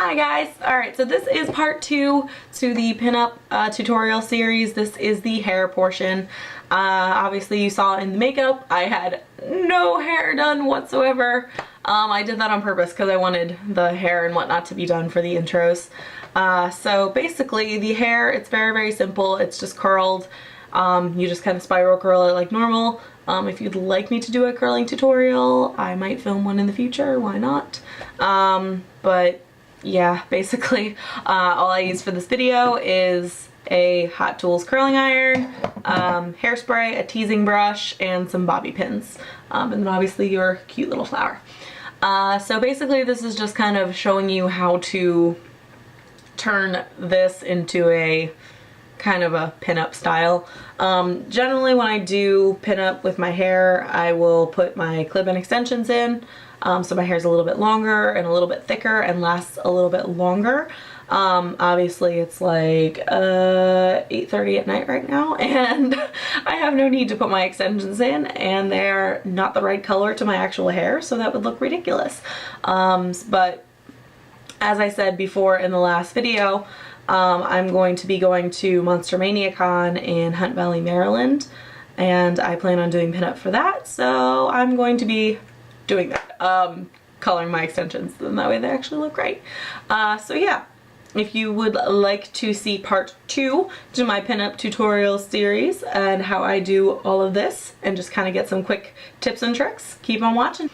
Hi guys! Alright, so this is part 2 to the pinup tutorial series. This is the hair portion. Obviously you saw in the makeup I had no hair done whatsoever. I did that on purpose because I wanted the hair and whatnot to be done for the intros. So basically the hair, it's very simple. It's just curled. You just kind of spiral curl it like normal. If you'd like me to do a curling tutorial, I might film one in the future, why not? But yeah, basically all I use for this video is a Hot Tools curling iron, hairspray, a teasing brush, and some bobby pins. And then obviously your cute little flower. So basically this is just kind of showing you how to turn this into a kind of a pinup style. Generally when I do pinup with my hair, I will put my clip-in extensions in, so my hair's a little bit longer and a little bit thicker and lasts a little bit longer. Obviously it's like 8:30 at night right now and I have no need to put my extensions in, and they're not the right color to my actual hair, so that would look ridiculous. But as I said before in the last video, I'm going to be going to Monster Mania Con in Hunt Valley, Maryland, and I plan on doing pinup for that, so I'm going to be doing that, coloring my extensions, and that way they actually look great. So yeah, if you would like to see part 2 to my pinup tutorial series and how I do all of this and just kind of get some quick tips and tricks, keep on watching.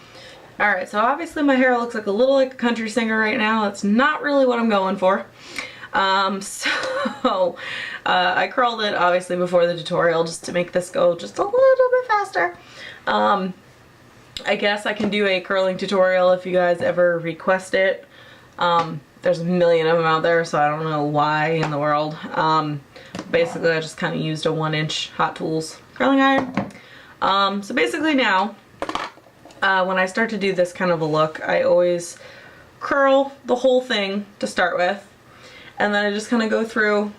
Alright, so obviously my hair looks like a little like a country singer right now. That's not really what I'm going for. I curled it obviously before the tutorial just to make this go just a little bit faster. I guess I can do a curling tutorial if you guys ever request it. There's a million of them out there, so I don't know why in the world. Basically I just kind of used a 1-inch Hot Tools curling iron. So basically now, when I start to do this kind of a look, I always curl the whole thing to start with. And then I just kind of go through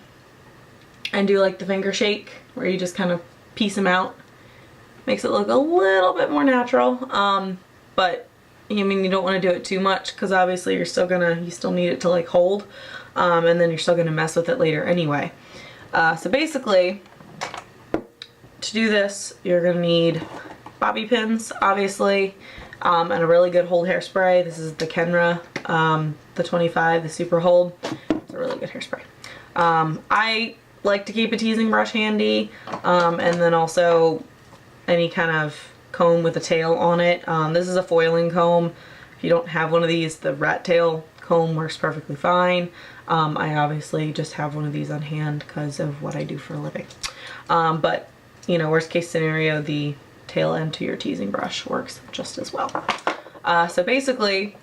and do like the finger shake where you just kind of piece them out. Makes it look a little bit more natural. But I mean, you don't want to do it too much because obviously you still need it to like hold. And then you're still gonna mess with it later anyway. So basically, to do this, you're gonna need bobby pins, obviously, and a really good hold hairspray. This is the Kenra, the 25, the Super Hold. It's a really good hairspray. I like to keep a teasing brush handy, and then also any kind of comb with a tail on it. This is a foiling comb. If you don't have one of these, the rat tail comb works perfectly fine. I obviously just have one of these on hand because of what I do for a living. But, you know, worst case scenario, the tail end to your teasing brush works just as well. So basically,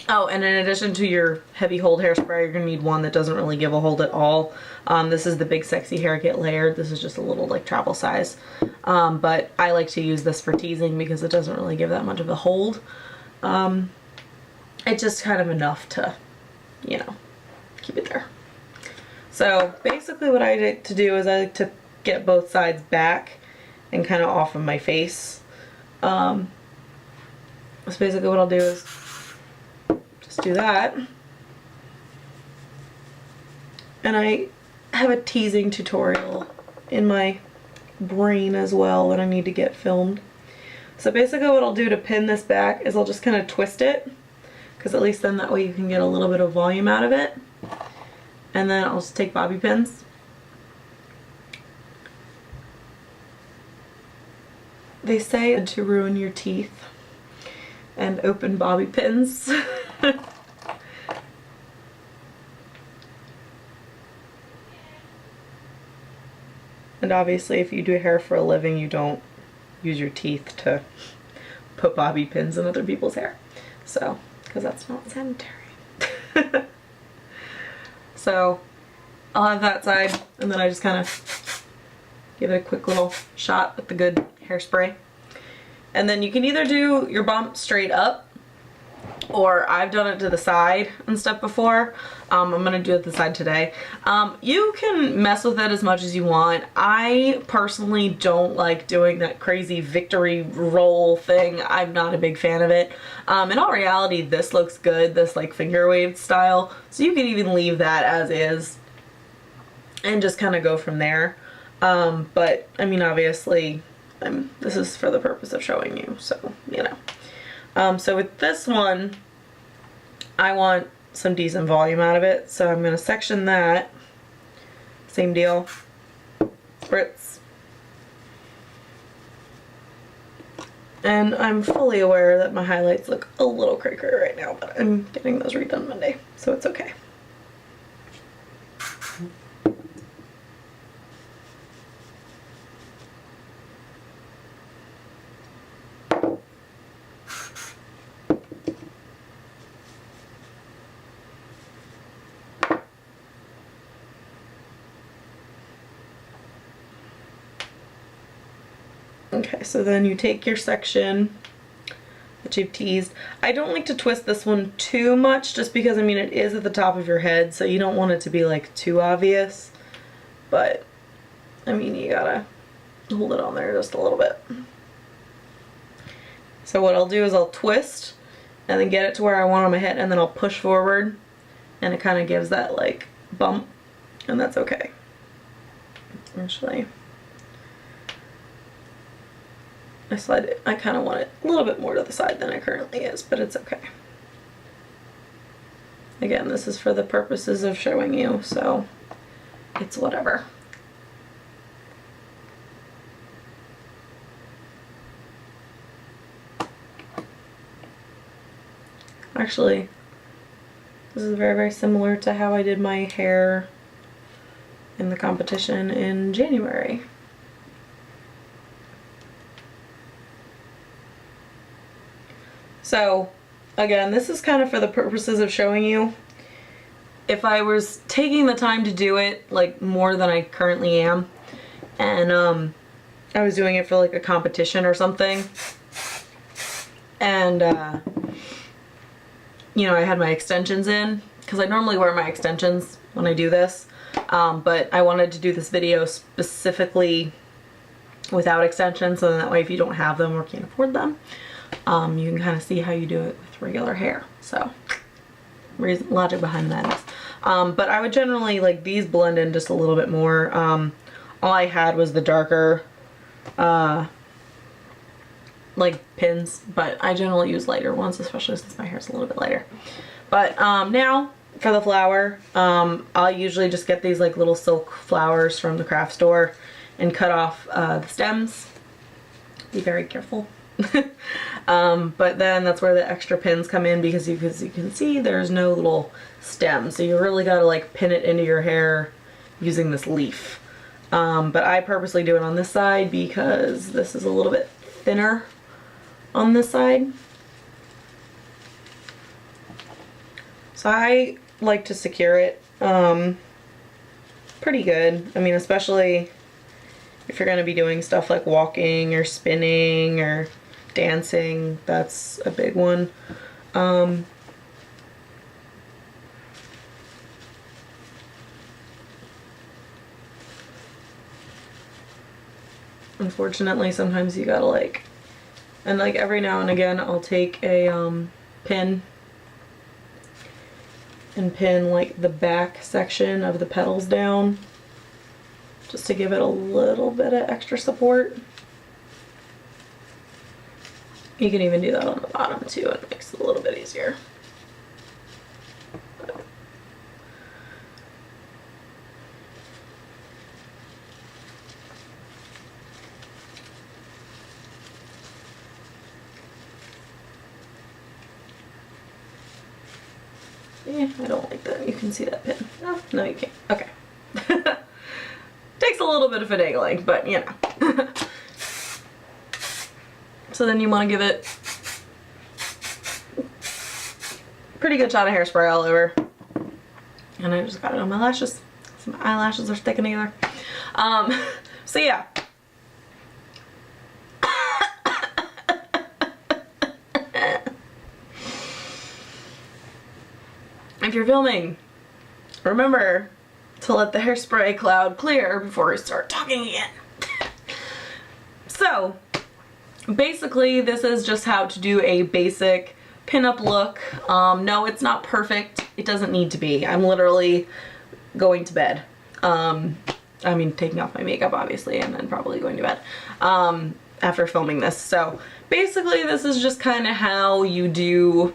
oh, and in addition to your heavy hold hairspray, you're gonna need one that doesn't really give a hold at all. This is the Big Sexy Hair Get Layered. This is just a little like travel size. But I like to use this for teasing because it doesn't really give that much of a hold. It's just kind of enough to, you know, keep it there. So basically what I like to do is I like to get both sides back and kind of off of my face. That's basically what I'll do is just do that. And I have a teasing tutorial in my brain as well that I need to get filmed. So basically what I'll do to pin this back is I'll just kind of twist it, because at least then that way you can get a little bit of volume out of it. And then I'll just take bobby pins. They say to ruin your teeth and open bobby pins. And obviously if you do hair for a living, you don't use your teeth to put bobby pins in other people's hair. So, because that's not sanitary. So I'll have that side, and then I just kind of give it a quick little shot with the good hairspray. And then you can either do your bump straight up, or I've done it to the side and stuff before. I'm gonna do it to the side today. You can mess with it as much as you want. I personally don't like doing that crazy victory roll thing. I'm not a big fan of it. In all reality, this looks good, this like finger wave style, so you can even leave that as is and just kind of go from there. But I mean, obviously, this is for the purpose of showing you, so you know. So with this one, I want some decent volume out of it, so I'm going to section that. Same deal. Spritz. And I'm fully aware that my highlights look a little cray-cray right now, but I'm getting those redone Monday, so it's okay. Okay, so then you take your section that you've teased. I don't like to twist this one too much just because, I mean, it is at the top of your head, so you don't want it to be like too obvious. But, I mean, you gotta hold it on there just a little bit. So what I'll do is I'll twist and then get it to where I want on my head, and then I'll push forward, and it kind of gives that like bump, and that's okay. Actually, I slide it. I kind of want it a little bit more to the side than it currently is, but it's okay. Again, this is for the purposes of showing you, so it's whatever. Actually, this is very, very similar to how I did my hair in the competition in January. So again, this is kind of for the purposes of showing you. If I was taking the time to do it like more than I currently am, and I was doing it for like a competition or something, and you know, I had my extensions in, because I normally wear my extensions when I do this, but I wanted to do this video specifically without extensions, so that way if you don't have them or can't afford them, you can kind of see how you do it with regular hair. So logic behind that is. But I would generally, like, these blend in just a little bit more. All I had was the darker like pins, but I generally use lighter ones, especially since my hair is a little bit lighter. But now for the flower, I'll usually just get these like little silk flowers from the craft store and cut off the stems. Be very careful. But then that's where the extra pins come in, because you can see there's no little stem, so you really got to like pin it into your hair using this leaf. But I purposely do it on this side because this is a little bit thinner on this side. So I like to secure it pretty good. I mean, especially if you're going to be doing stuff like walking or spinning or dancing, that's a big one. Unfortunately, sometimes you gotta like, and like every now and again I'll take a pin and pin like the back section of the petals down just to give it a little bit of extra support. You can even do that on the bottom too, it makes it a little bit easier. Yeah, I don't like that. You can see that pin. Oh, no, you can't. Okay. Takes a little bit of finagling, but you know. So then you want to give it a pretty good shot of hairspray all over. And I just got it on my lashes. So my eyelashes are sticking together. So yeah. if you're filming, remember to let the hairspray cloud clear before we start talking again. So basically this is just how to do a basic pinup look. No, it's not perfect. It doesn't need to be. I'm literally going to bed. I mean, taking off my makeup obviously, and then probably going to bed after filming this. So basically this is just kind of how you do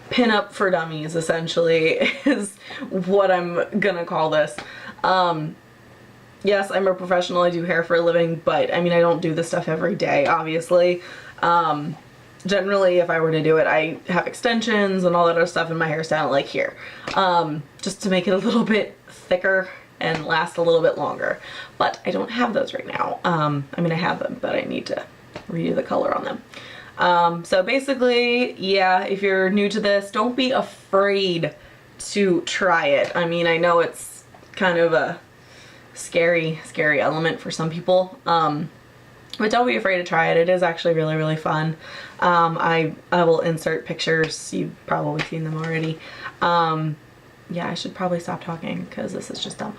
pinup for dummies, essentially, is what I'm gonna call this. Yes, I'm a professional, I do hair for a living, but I mean, I don't do this stuff every day, obviously. Generally, if I were to do it, I have extensions and all that other stuff in my hairstyle, like here, just to make it a little bit thicker and last a little bit longer. But I don't have those right now. I mean, I have them, but I need to redo the color on them. So basically, yeah, if you're new to this, don't be afraid to try it. I mean, I know it's kind of a scary element for some people, but don't be afraid to try it. It is actually really fun. I will insert pictures. You've probably seen them already. Yeah, I should probably stop talking because this is just dumb.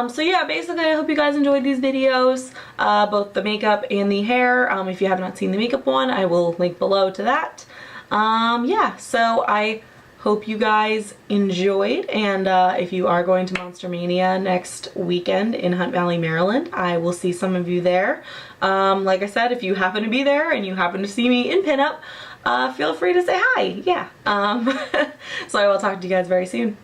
So yeah, basically I hope you guys enjoyed these videos, both the makeup and the hair. If you have not seen the makeup one, I will link below to that. Yeah, so I hope you guys enjoyed, and if you are going to Monster Mania next weekend in Hunt Valley, Maryland, I will see some of you there. Like I said, if you happen to be there and you happen to see me in pinup, feel free to say hi. Yeah. So I will talk to you guys very soon.